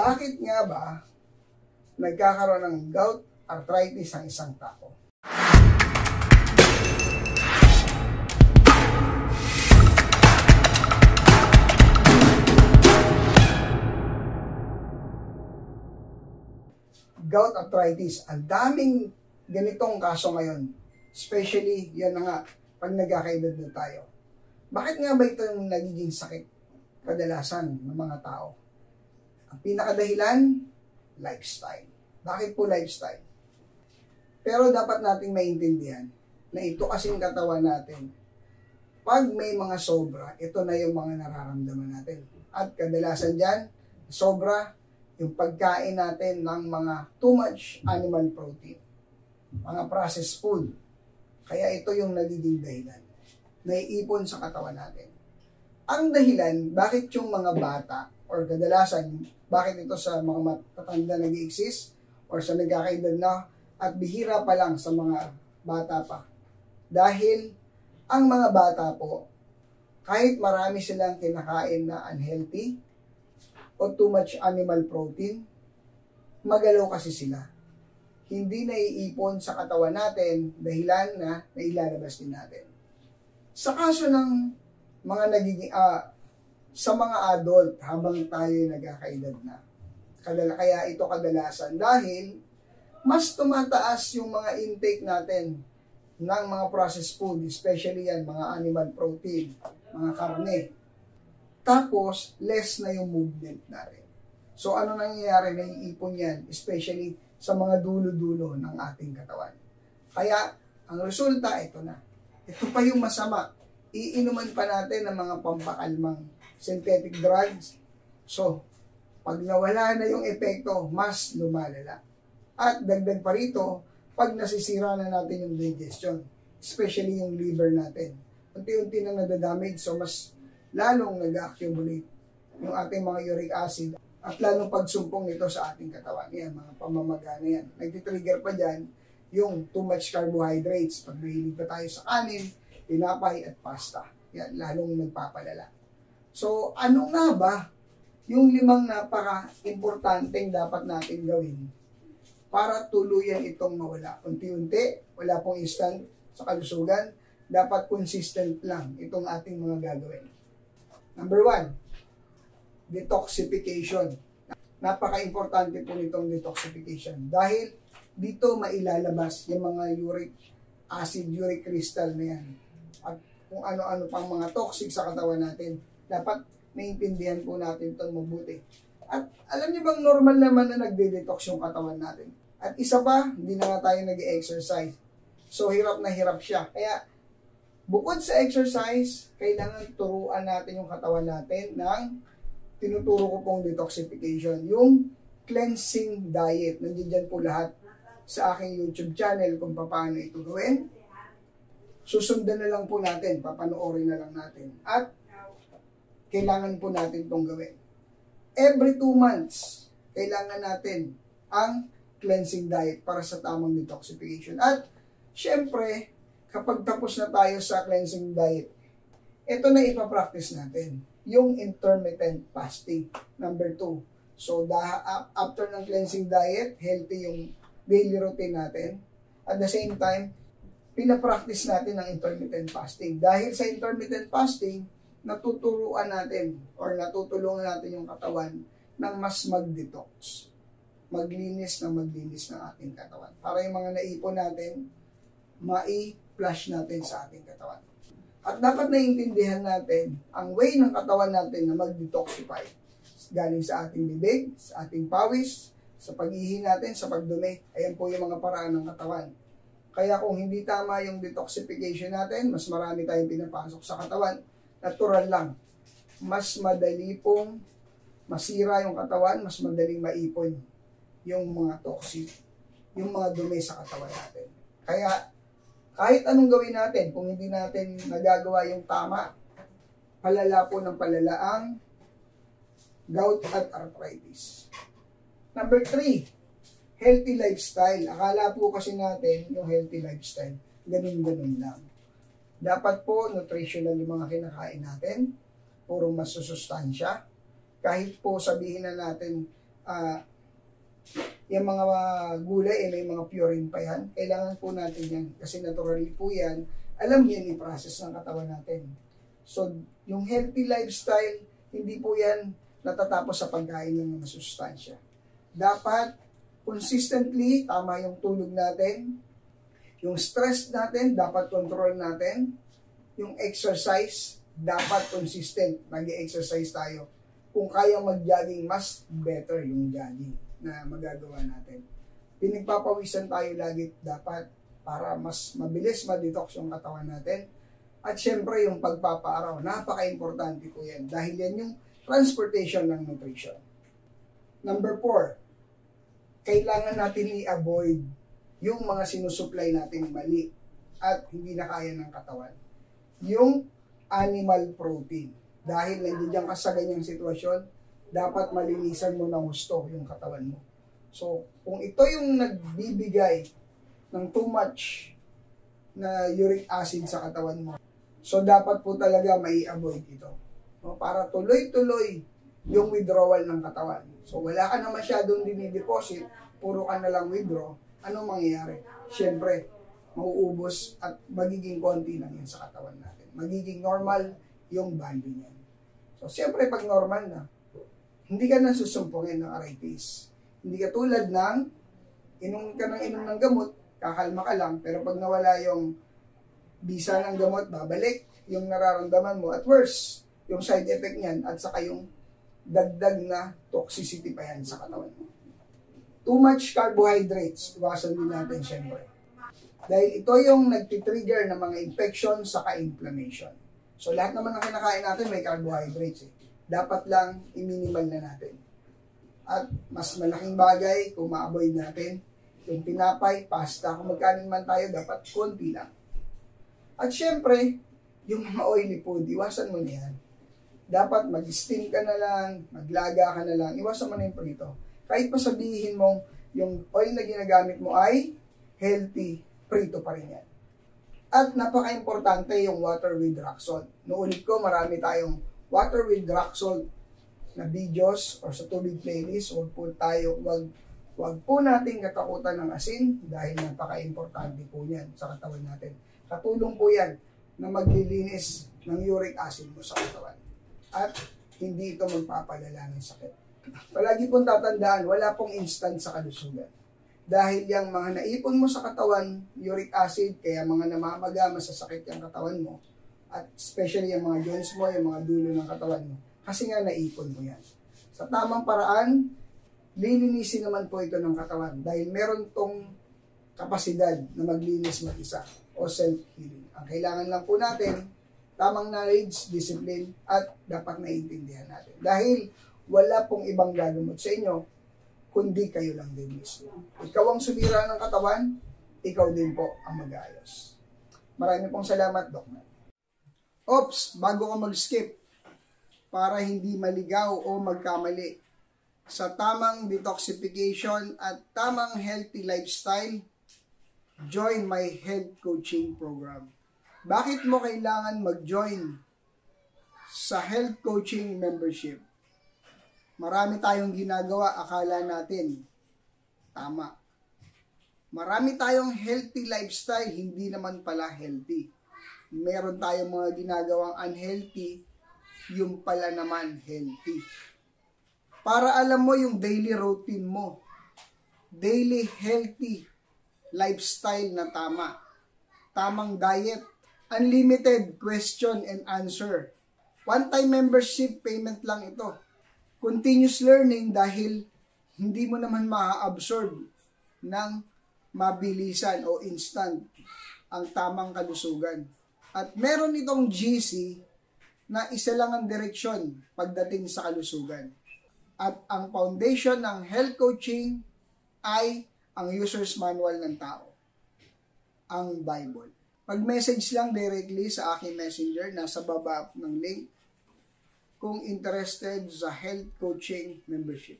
Bakit nga ba nagkakaroon ng gout arthritis ang isang tao? Gout arthritis, ang daming ganitong kaso ngayon. Especially, yan na nga, pag nagkakaedad na tayo. Bakit nga ba ito yung nagiging sakit kadalasan ng mga tao? Ang pinakadahilan, lifestyle. Bakit po lifestyle? Pero dapat nating maintindihan na ito kasing katawan natin. Pag may mga sobra, ito na yung mga nararamdaman natin. At kadalasan dyan, sobra yung pagkain natin ng mga too much animal protein. Mga processed food. Kaya ito yung nagiging dahilan. Naiipon sa katawan natin. Ang dahilan, bakit yung mga bata, or kadalasan, bakit ito sa mga matatanda nag-exist, or sa nagkakaedad na, at bihira pa lang sa mga bata pa. Dahil, ang mga bata po, kahit marami silang kinakain na unhealthy, o too much animal protein, magalaw kasi sila. Hindi naiipon sa katawan natin, dahilan na nailalabas din natin. Sa kaso ng mga nagiging, sa mga adult, habang tayo nagkakaedad na. Kaya ito kadalasan dahil mas tumataas yung mga intake natin ng mga processed food, especially yan, mga animal protein, mga karne. Tapos, less na yung movement natin. So, ano nangyayari? Naiipon yan, especially sa mga dulo-dulo ng ating katawan. Kaya, ang resulta, ito na. Ito pa yung masama. Iinuman pa natin ng mga pampakalmang synthetic drugs. So, pag nawala na yung epekto, mas lumalala. At dagdag pa rito, pag nasisira na natin yung digestion, especially yung liver natin, unti-unti na nadadamage, so mas lalong nag-accumulate yung ating mga uric acid at lalong pagsumpong nito sa ating katawan. Yan, mga pamamaga na yan. Nagtitrigger pa dyan yung too much carbohydrates. Pag mahilig pa tayo sa kanin, tinapay at pasta. Yan, lalong nagpapalala. So, ano nga ba yung 5 napaka-importanteng dapat natin gawin para tuluyan itong mawala? Unti-unti, wala pong instant sa kalusugan, dapat consistent lang itong ating mga gagawin. Number 1, detoxification. Napaka-importante po nitong detoxification dahil dito mailalabas yung mga uric acid, uric crystal na yan. At kung ano-ano pang mga toxic sa katawan natin. Dapat maintindihan po natin itong mabuti. At alam niyo bang normal naman na nagde-detox yung katawan natin? At isa pa, hindi na nga tayo nag-exercise. So, hirap na hirap siya. Kaya, bukod sa exercise, kailangan turuan natin yung katawan natin ng tinuturo ko pong detoxification. Yung cleansing diet. Nandiyan dyan po lahat sa aking YouTube channel kung paano ito gawin. Susundan na lang po natin, papanoorin na lang natin. At kailangan po natin itong gawin. Every 2 months, kailangan natin ang cleansing diet para sa tamang detoxification. At syempre, kapag tapos na tayo sa cleansing diet, ito na ipapractice natin. Yung intermittent fasting, number 2. So, after ng cleansing diet, healthy yung daily routine natin. At the same time, pinapractice natin ang intermittent fasting. Dahil sa intermittent fasting, natuturuan natin or natutulungan natin yung katawan ng mas mag-detox. Maglinis ng ating katawan. Para yung mga naipon natin, mai-flush natin sa ating katawan. At dapat naiintindihan natin ang way ng katawan natin na mag-detoxify. Galing sa ating bibig, sa ating pawis, sa pag-ihi natin, sa pagdumi. Ayan po yung mga paraan ng katawan. Kaya kung hindi tama yung detoxification natin, mas marami tayong pinapasok sa katawan. Natural lang. Mas madali pong masira yung katawan, mas madaling maipon yung mga toxic, yung mga dumi sa katawan natin. Kaya, kahit anong gawin natin, kung hindi natin nagagawa yung tama, palala po ng palala ang gout at arthritis. Number 3, healthy lifestyle. Akala po kasi natin yung healthy lifestyle, ganun-ganun lang. Dapat po nutritional yung mga kinakain natin, puro masusustansya. Kahit po sabihin na natin yung mga gulay, may mga purine pa yan. Kailangan po natin yan. Kasi naturally po yan. Alam yan yung process ng katawan natin. So, yung healthy lifestyle, hindi po yan natatapos sa pagkain ng mga sustansya. Dapat, consistently, tama yung tulog natin. Yung stress natin, dapat control natin. Yung exercise, dapat consistent. Mag-exercise tayo. Kung kaya mag-jogging, mas better yung jogging na magagawa natin. Pinagpapawisan tayo lagi dapat para mas mabilis ma-detox yung katawan natin. At syempre yung pagpapaaraw, napaka-importante po yan dahil yan yung transportation ng nutrition. Number 4, kailangan natin i-avoid yung mga sinusupply natin mali at hindi na kaya ng katawan. Yung animal protein. Dahil nandiyan ka sa ganyang sitwasyon, dapat malinisan mo ng gusto yung katawan mo. So, kung ito yung nagbibigay ng too much na uric acid sa katawan mo, so dapat po talaga mai-avoid ito. No? Para tuloy-tuloy yung withdrawal ng katawan. So, wala ka na masyadong dinideposit, puro ka na lang withdraw, anong mangyayari? Siyempre, mauubos at magiging konti lang yan sa katawan natin. Magiging normal yung value niya. So, siyempre, pag normal na, hindi ka na susumpungin ng arthritis. Hindi ka tulad ng inom ng gamot, kakalma ka lang, pero pag nawala yung bisa ng gamot, babalik yung nararamdaman mo. At worse, yung side effect niyan at saka yung dagdag na toxicity pa yan sa katawan mo. Too much carbohydrates, iwasan din natin siyempre. Dahil ito yung nagtitrigger ng mga infection saka inflammation. So, lahat naman ng kinakain natin may carbohydrates. Dapat lang i-minimal na natin. At mas malaking bagay kung ma-avoid natin yung tinapay, pasta, kung magkanin man tayo, dapat konti lang. At syempre, yung mga oily food, iwasan mo na yan. Dapat mag-steam ka na lang, maglaga ka na lang, iwasan mo na yung prito. Kahit pa sabihin mong yung oil na ginagamit mo ay healthy, prito pa rin yan. At napaka-importante yung water with rock salt. Naulit ko, marami tayong water with rock salt na videos or sa tubig playlist. Wag po nating katakutan ng asin dahil napaka-importante po yan sa katawan natin. Katulong po yan na maglilinis ng uric acid mo sa katawan. At hindi ito magpapalala ng sakit. Palagi pong tatandaan, wala pong instant sa kalusugan. Dahil yung mga naipon mo sa katawan, uric acid, kaya mga namamaga, masasakit yung katawan mo. At especially yung mga joints mo, yung mga dulo ng katawan mo. Kasi nga naipon mo yan. Sa tamang paraan, lilinisin naman po ito ng katawan. Dahil meron tong kapasidad na maglinis mag-isa o self-healing. Ang kailangan lang po natin, tamang knowledge, discipline, at dapat naiintindihan natin. Dahil wala pong ibang gagamot sa inyo, kundi kayo lang din mismo. Ikaw ang sumira ng katawan, ikaw din po ang mag-aayos. Maraming pong salamat, Doc. Oops, bago ka mag-skip, para hindi maligaw o magkamali sa tamang detoxification at tamang healthy lifestyle, join my health coaching program. Bakit mo kailangan mag-join sa health coaching membership? Marami tayong ginagawa, akala natin tama. Marami tayong healthy lifestyle, hindi naman pala healthy. Meron tayong mga ginagawang unhealthy, yung pala naman healthy. Para alam mo yung daily routine mo, daily healthy lifestyle na tama, tamang diet, unlimited question and answer. One-time membership payment lang ito. Continuous learning dahil hindi mo naman ma-absorb ng mabilisan o instant ang tamang kalusugan. At meron itong GC na isa lang ang direksyon pagdating sa kalusugan. At ang foundation ng health coaching ay ang user's manual ng tao, ang Bible. Mag-message lang directly sa aking messenger, nasa baba ng link, kung interested sa health coaching membership.